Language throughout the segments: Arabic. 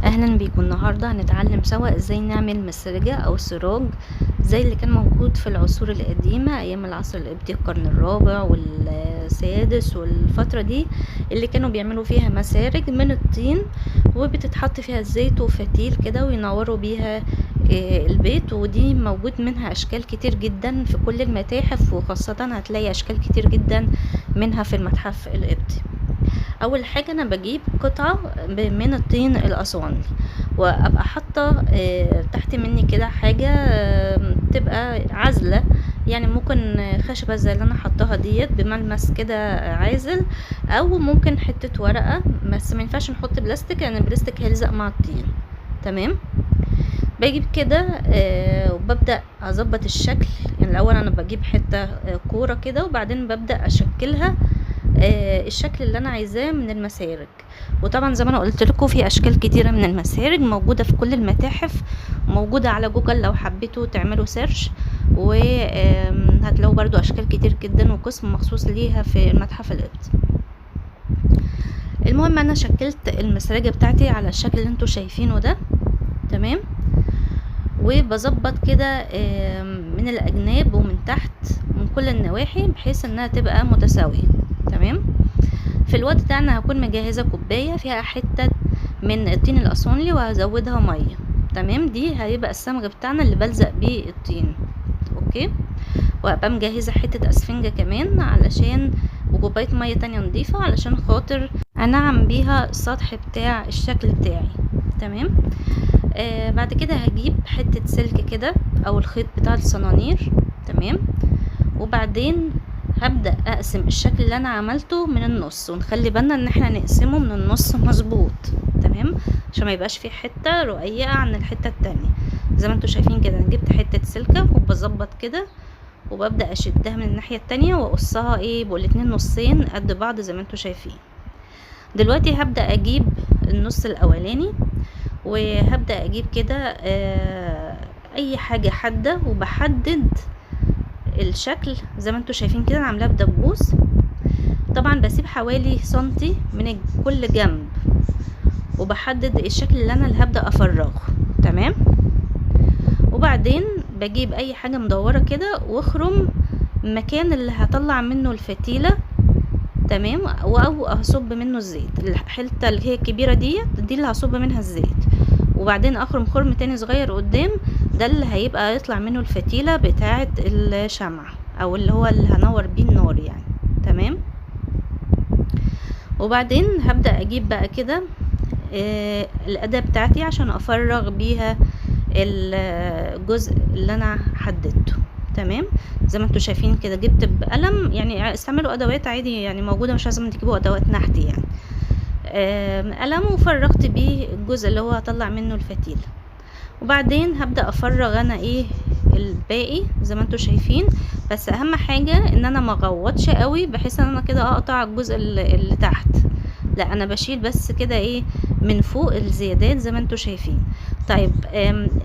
اهلا بيكم. النهارده هنتعلم سوا ازاي نعمل مسرجة او سراج زي اللي كان موجود في العصور القديمة ايام العصر القبطي، القرن الرابع والسادس والفترة دي اللي كانوا بيعملوا فيها مسارج من الطين، وبتتحط فيها الزيت وفتيل كده وينوروا بيها البيت. ودي موجود منها اشكال كتير جدا في كل المتاحف، وخاصة هتلاقي اشكال كتير جدا منها في المتحف القبطي. اول حاجه انا بجيب قطعه من الطين الاسواني، وابقى حاطه تحت مني كده حاجه تبقى عازله، يعني ممكن خشبه زي اللي انا حطاها ديت بملمس كده عازل، او ممكن حته ورقه، بس ما ينفعش نحط بلاستيك لان البلاستيك هيلزق مع الطين. تمام. بجيب كده وببدأ اظبط الشكل. يعني الاول انا بجيب حتة كورة كده، وبعدين ببدأ اشكلها الشكل اللي انا عايزاه من المسارج. وطبعا زي ما انا قلت لكم في اشكال كتيرة من المسارج موجودة في كل المتاحف، موجودة على جوجل لو حبيتوا تعملوا سيرش، وهتلاقوا برضو اشكال كتير جدا وقسم مخصوص ليها في المتحف القبطي. المهم انا شكلت المسرجة بتاعتي على الشكل اللي انتوا شايفينه ده. تمام. وبظبط كده من الاجناب ومن تحت من كل النواحي بحيث انها تبقى متساوية. تمام. في الوقت ده انا هكون مجهزة كوباية فيها حتة من الطين الاسونلي وهزودها مية. تمام. دي هيبقى الصمغ بتاعنا اللي بلزق بيه الطين. اوكي. وهبقى مجهزة حتة اسفنجة كمان علشان، وكوباية مية تانية نضيفة علشان خاطر انعم بيها السطح بتاع الشكل بتاعي. تمام. بعد كده هجيب حتة سلك كده او الخيط بتاع الصنانير. تمام. وبعدين هبدأ اقسم الشكل اللي انا عملته من النص، ونخلي بالنا ان احنا نقسمه من النص مظبوط. تمام. عشان ما يبقاش في حتة رقيقة عن الحتة التانية. زي ما انتوا شايفين كده، انا جبت حتة سلكة وبظبط كده، وببدأ اشدها من الناحية التانية واقصها بالاتنين نصين قد بعض زي ما انتوا شايفين. دلوقتي هبدأ اجيب النص الاولاني، وهبدأ اجيب كده اي حاجة حادة، وبحدد الشكل زي ما انتوا شايفين كده. انا عاملاه بدبوس. طبعا بسيب حوالي سنتي من كل جنب، وبحدد الشكل اللي انا هبدأ افرغه. تمام. وبعدين بجيب اي حاجة مدورة كده واخرم المكان اللي هطلع منه الفتيلة. تمام. او هصب منه الزيت. الحته اللي هي الكبيره دي اللي هصب منها الزيت، وبعدين اخرم خرم تاني صغير قدام، ده اللي هيبقى يطلع منه الفتيله بتاعه الشمع، او اللي هو اللي هنور بيه النار يعني. تمام. وبعدين هبدا اجيب بقى كده الاداه بتاعتي عشان افرغ بيها الجزء اللي انا حددته. تمام. زي ما انتوا شايفين كده، جبت بقلم، يعني استعملوا ادوات عادي يعني موجوده، مش لازم تجيبوا ادوات نحت يعني. قلم، وفرغت بيه الجزء اللي هو هطلع منه الفتيله. وبعدين هبدا افرغ انا الباقي زي ما انتوا شايفين. بس اهم حاجه ان انا ما اغوطش قوي بحيث ان انا كده اقطع الجزء اللي تحت. لا، انا بشيل بس كده من فوق الزيادات زي ما انتوا شايفين. طيب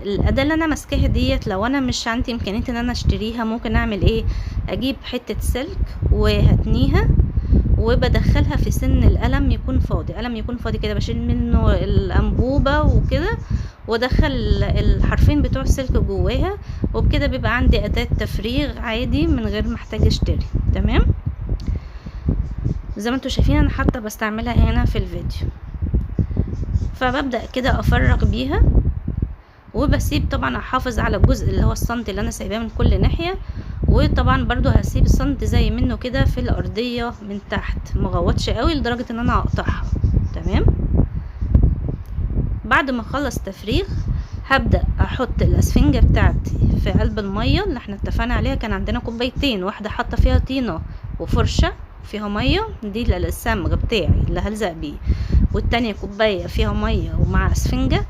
الاداه اللي انا ماسكاها ديت، لو انا مش عندي امكانيه ان انا اشتريها، ممكن اعمل اجيب حته سلك وهتنيها، وبدخلها في سن القلم يكون فاضي. قلم يكون فاضي كده بشيل منه الانبوبه وكده، وادخل الحرفين بتوع السلك جواها، وبكده بيبقى عندي اداه تفريغ عادي من غير ما احتاج اشتري. تمام. زي ما انتوا شايفين انا حتى بستعملها هنا في الفيديو. فببدأ كده افرغ بيها، وبسيب طبعا احافظ على الجزء اللي هو السنتي اللي انا سايباه من كل ناحية، وطبعا برضو هسيب السنتي زي منه كده في الارضية من تحت، مغوطش قوي لدرجة ان انا اقطعها. تمام. بعد ما اخلص تفريغ هبدأ احط الاسفنجة بتاعتي في قلب المية اللي احنا اتفقنا عليها. كان عندنا كوبايتين، واحدة حاطة فيها طينة وفرشة فيها مية، دي للصمغ بتاعي اللي هلزق بيه، والتانية كوباية فيها مية ومع اسفنجة،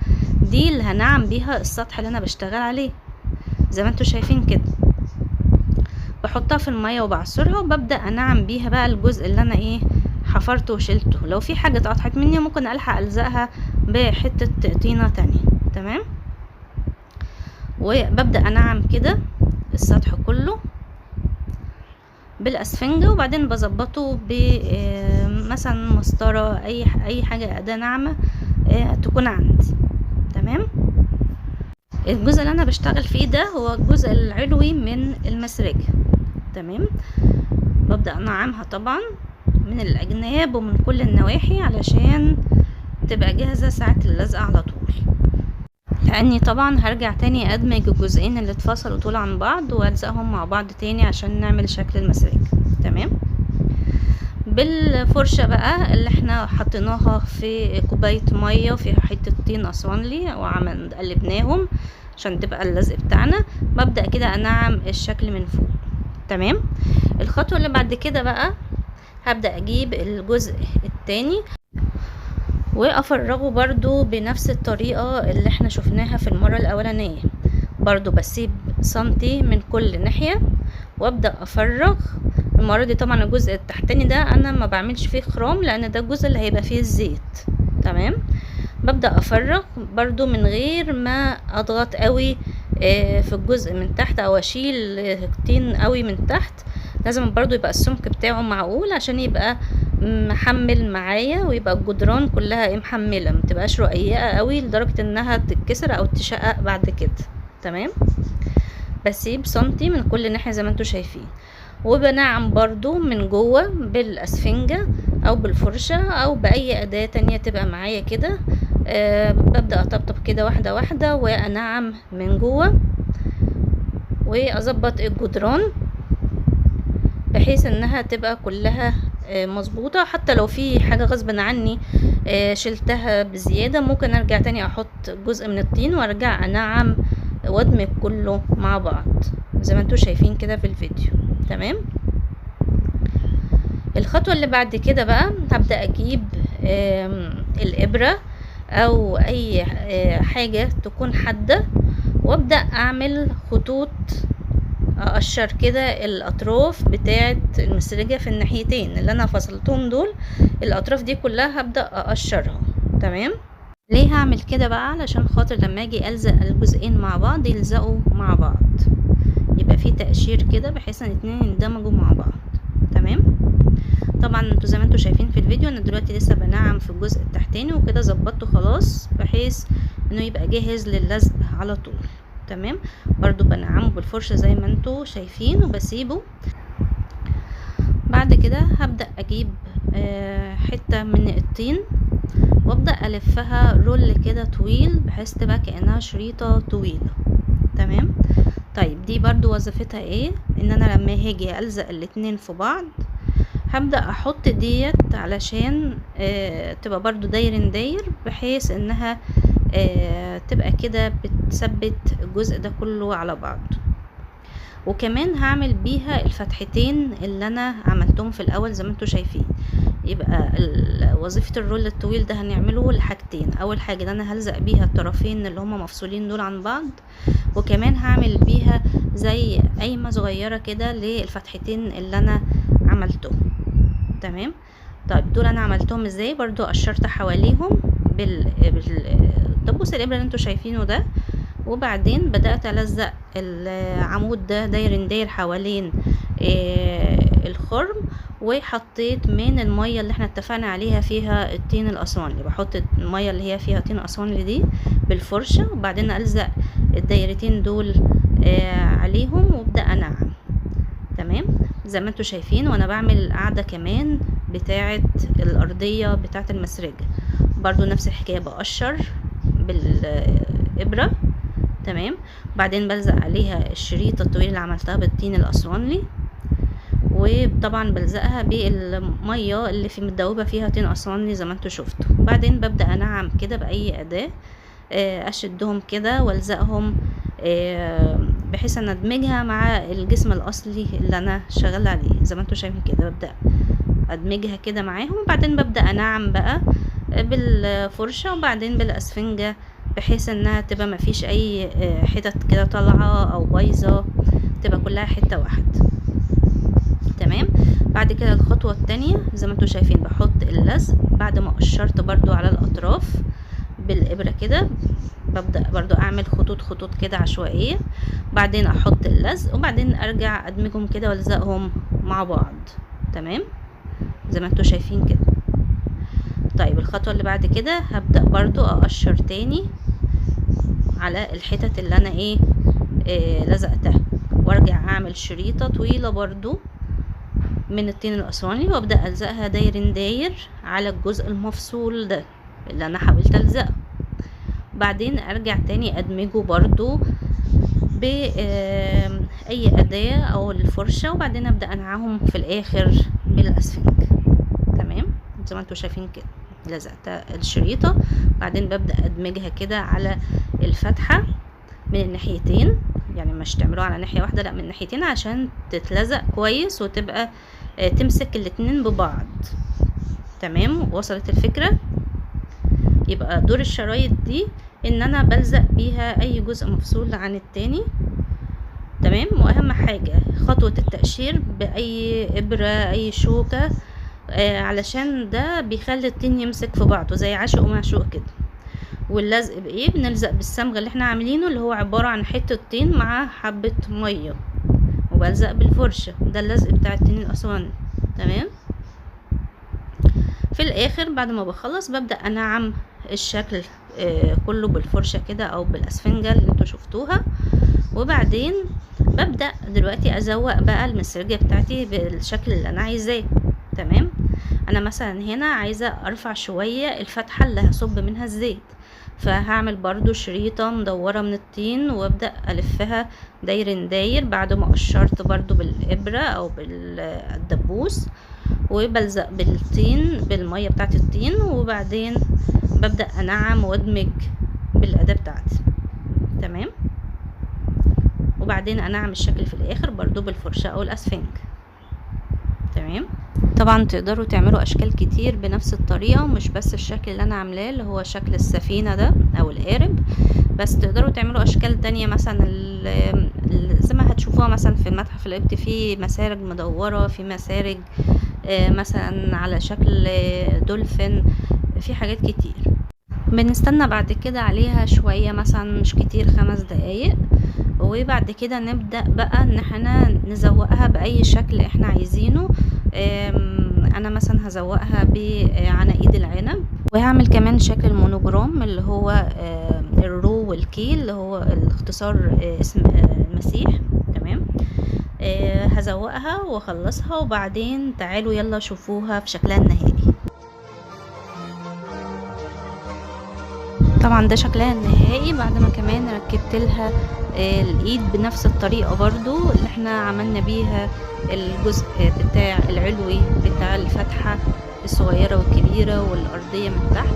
دي اللي هنعم بيها السطح اللي انا بشتغل عليه. زي ما انتوا شايفين كده، بحطها في المية وبعصرها، وببدأ انعم بيها بقى الجزء اللي انا حفرته وشلته. لو في حاجة اتقطعت مني ممكن الحق الزقها بحتة طينة تانية. تمام. وببدأ انعم كده السطح كله بالاسفنجة، وبعدين بظبطه مثلا مسطرة، اي حاجة اداة ناعمة تكون عندي. تمام. الجزء اللي انا بشتغل فيه ده هو الجزء العلوي من المسرجة. تمام. ببدأ انعمها طبعا من الاجناب ومن كل النواحي علشان تبقى جاهزة ساعة اللزق على طول، لاني طبعا هرجع تاني ادمج الجزئين اللي اتفصلوا دول عن بعض والزقهم مع بعض تاني عشان نعمل شكل المسرجة. تمام. بالفرشة بقى اللي احنا حطيناها في كوباية مية وفيها حتة طين اسوانلي قلبناهم عشان تبقى اللزق بتاعنا، ببدأ كده انعم الشكل من فوق. تمام. الخطوة اللي بعد كده بقى هبدأ اجيب الجزء التاني وافرغه برضو بنفس الطريقة اللي احنا شفناها في المرة الاولانية. برضو بسيب سنتي من كل ناحية وابدأ افرغ. المرة دي طبعا الجزء التحتاني ده انا ما بعملش فيه خرام لان ده الجزء اللي هيبقى فيه الزيت. تمام. ببدأ افرغ برضو من غير ما اضغط قوي في الجزء من تحت او اشيل طين قوي من تحت. لازم برضو يبقى السمك بتاعه معقول عشان يبقى محمل معايا ويبقى الجدران كلها محملة، متبقاش رقيقة قوي لدرجة انها تتكسر او تشقق بعد كده. تمام. بسيب سنتي من كل ناحية زي ما انتوا شايفين، وبنعم برضو من جوه بالاسفنجة او بالفرشة او باي اداة تانية تبقى معايا كده. ببدأ اطبطب كده واحدة واحدة وانعم من جوه واظبط الجدران بحيث انها تبقى كلها مظبوطة. حتى لو في حاجة غصب عني شلتها بزيادة ممكن ارجع تاني احط جزء من الطين وارجع انعم وادمج كله مع بعض زي ما انتوا شايفين كده في الفيديو. تمام. الخطوة اللي بعد كده بقى هبدأ اجيب الابرة او اي حاجة تكون حادة وابدأ اعمل خطوط اقشر كده الاطراف بتاعه المسرجة في الناحيتين اللي انا فصلتهم دول. الاطراف دي كلها هبدأ اقشرها. تمام. ليه هعمل كده بقى؟ علشان خاطر لما اجي الزق الجزئين مع بعض يلزقوا مع بعض، يبقى في تقشير كده بحيث ان الاتنين يندمجوا مع بعض. تمام. طبعا انتوا زي ما انتوا شايفين في الفيديو انا دلوقتي لسه بنعم في الجزء التحتاني وكده ظبطته خلاص بحيث انه يبقى جاهز للزق على طول. تمام. برضو بنعمه بالفرشة زي ما انتوا شايفين وبسيبه. بعد كده هبدأ اجيب حتة من الطين وابدأ الفها رول كده طويل بحيث تبقى كأنها شريطة طويلة. تمام. طيب دي برضو وظيفتها ايه؟ ان انا لما هاجي الزق الاتنين في بعض هبدأ احط ديت علشان تبقى برضو داير بحيث انها تبقى كده بتثبت الجزء ده كله على بعض. وكمان هعمل بيها الفتحتين اللي انا عملتهم في الاول زي ما انتوا شايفين. يبقى وظيفة الرول الطويل ده هنعمله لحاجتين. اول حاجة ان انا هلزق بيها الطرفين اللي هما مفصولين دول عن بعض، وكمان هعمل بيها زي قايمة صغيرة كده للفتحتين اللي انا عملتهم. تمام. طيب دول انا عملتهم ازاي؟ برضو قشرت حواليهم دبوس الابره اللي انتوا شايفينه ده، وبعدين بدأت ألزق العمود ده داير حوالين الخرم، وحطيت من المية اللي احنا اتفقنا عليها فيها الطين الأسواني. بحط المية اللي هي فيها طين أسواني دي بالفرشة وبعدين ألزق الدايرتين دول عليهم وابدأ أنعم. تمام زي ما انتوا شايفين. وانا بعمل القاعدة كمان بتاعة الأرضية بتاعة المسرجة برضو نفس الحكاية، بقشر بالإبرة. تمام. بعدين بلزق عليها الشريطة الطويلة اللي عملتها بالطين الأسواني، وطبعا بلزقها بالمية اللي في متدوبة فيها طين أسواني زي ما انتوا شفتوا. بعدين ببدأ أنعم كده بأي أداة أشدهم كده والزقهم بحيث ان ادمجها مع الجسم الاصلي اللي انا شغاله عليه زي ما انتوا شايفين كده. ببدأ ادمجها كده معاهم وبعدين ببدأ انعم بقى بالفرشة وبعدين بالاسفنجة بحيث انها تبقى مفيش اي حتت كده طالعة او بايظة، تبقى كلها حتة واحدة. تمام. بعد كده الخطوة التانية زي ما انتوا شايفين بحط اللزق بعد ما قشرت برضو على الاطراف بالابرة كده. ببدأ برضو اعمل خطوط كده عشوائية، بعدين احط اللزق وبعدين ارجع ادمجهم كده والزقهم مع بعض. تمام زي ما انتوا شايفين كده. طيب الخطوة اللي بعد كده هبدأ برضو اقشر تاني على الحتت اللي انا لزقتها، وارجع اعمل شريطة طويلة برضو من الطين الاسواني، وابدأ الزقها داير داير على الجزء المفصول ده اللي انا حاولت الزقه. بعدين ارجع تاني ادمجه برضو باي اداة او الفرشة، وبعدين ابدأ انعهم في الاخر بالاسفنج. تمام زي ما انتوا شايفين كده لزقت الشريطة، بعدين ببدأ ادمجها كده على الفتحة من الناحيتين، يعني مش تعملوها على ناحية واحدة، لا من الناحيتين عشان تتلزق كويس وتبقى تمسك الاتنين ببعض. تمام وصلت الفكرة؟ يبقى دور الشرايط دي ان انا بلزق بيها اي جزء مفصول عن التاني. تمام واهم حاجة خطوة التقشير باي ابرة اي شوكة، علشان ده بيخلي الطين يمسك في بعضه زي عاشق ومعشوق كده. واللزق بايه؟ بنلزق بالصمغ اللي احنا عاملينه اللي هو عبارة عن حتة طين مع حبة مية، وبلزق بالفرشة. ده اللزق بتاع الطين الاسواني. تمام في الاخر بعد ما بخلص ببدأ انعم الشكل كله بالفرشة كده او بالاسفنجة اللي انتوا شفتوها، وبعدين ببدأ دلوقتي ازوق بقى المسرجة بتاعتي بالشكل اللي انا عايزاه. تمام انا مثلا هنا عايزة ارفع شوية الفتحة اللي هصب منها الزيت، فهعمل برضو شريطة مدورة من الطين وابدأ الفها داير داير بعد ما قشرت برضو بالابرة او بالدبوس، وبلزق بالطين بالمية بتاعت الطين، وبعدين ببدأ انعم وادمج بالاداة بتاعتي. تمام وبعدين انعم الشكل في الاخر برضو بالفرشة او الاسفنج. تمام طبعا تقدروا تعملوا اشكال كتير بنفس الطريقة، ومش بس الشكل اللي انا عاملاه اللي هو شكل السفينة ده او القارب، بس تقدروا تعملوا اشكال تانية مثلا زي ما هتشوفوها مثلا في المتحف القبطي، في مسارج مدورة، في مسارج مثلا على شكل دولفين، في حاجات كتير. بنستنى بعد كده عليها شوية مثلا مش كتير 5 دقايق، وبعد كده نبدأ بقى ان احنا نزوقها بأي شكل احنا عايزينه. انا مثلا هزوقها بعناقيد العنب، وهعمل كمان شكل المونوجرام اللي هو الرو والكي اللي هو الاختصار اسم المسيح. تمام هزوقها واخلصها، وبعدين تعالوا يلا شوفوها في شكلها النهائي. طبعا ده شكلها النهائي بعد ما كمان ركبت لها الايد بنفس الطريقة برضو اللي احنا عملنا بيها الجزء بتاع العلوي بتاع الفتحة الصغيرة والكبيرة والارضية من تحت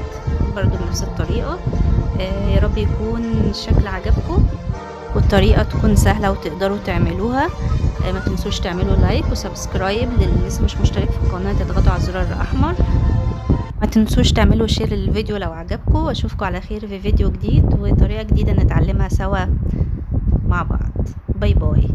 برضو بنفس الطريقة. يا رب يكون الشكل عجبكم والطريقة تكون سهلة وتقدروا تعملوها. ما تنسوش تعملوا لايك وسبسكرايب للي لسه مش مشترك في القناة، تضغطوا على الزرار الاحمر. ما تنسوش تعملوا شير للفيديو لو عجبكم، واشوفكم على خير في فيديو جديد وطريقة جديدة نتعلمها سوا مع بعض. باي باي.